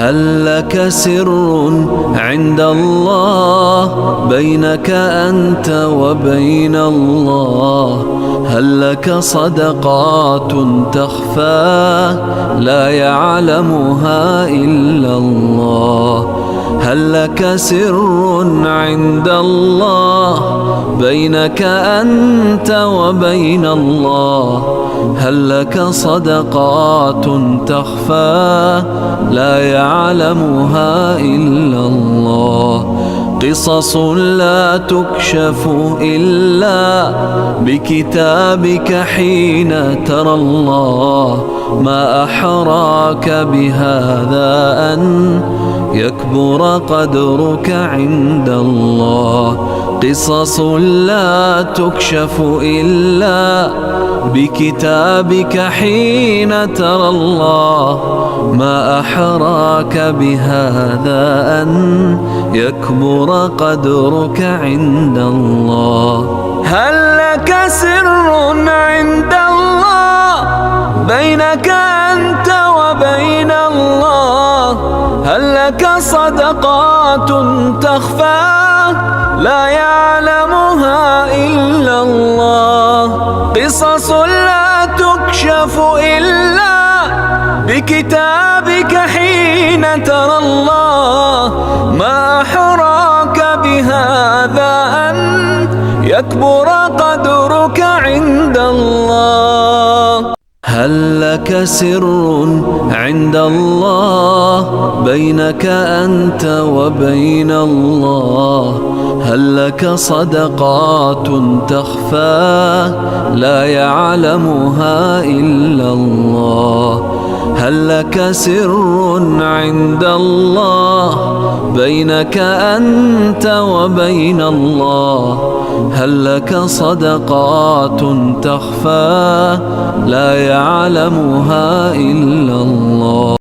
هل لك سر عند الله بينك أنت وبين الله؟ هل لك صدقات تخفى لا يعلمها إلا الله؟ هل لك سر عند الله بينك أنت وبين الله؟ هل لك صدقات تخفى لا يعلمها إلا الله؟ قصص لا تكشف إلا بكتابك حين ترى الله. ما أحراك بهذا أن يكبر قدرك عند الله. قصص لا تكشف إلا بكتابك حين ترى الله. ما أحراك بهذا أن يكبر قدرك عند الله. هل لك سر عند الله بينك أنت وبين الله؟ هل لك صدقات تخفى لا يعلمها إلا الله؟ قصص لا تكشف إلا بكتابك حين ترى الله. ما أحراك بهذا أن يكبر قدرك عند الله. هل لك سر عند الله بينك أنت وبين الله؟ هل لك صدقات تخفى لا يعلمها إلا الله؟ هل لك سر عند الله بينك أنت وبين الله؟ هل لك صدقات تخفى لا يعلمها إلا الله؟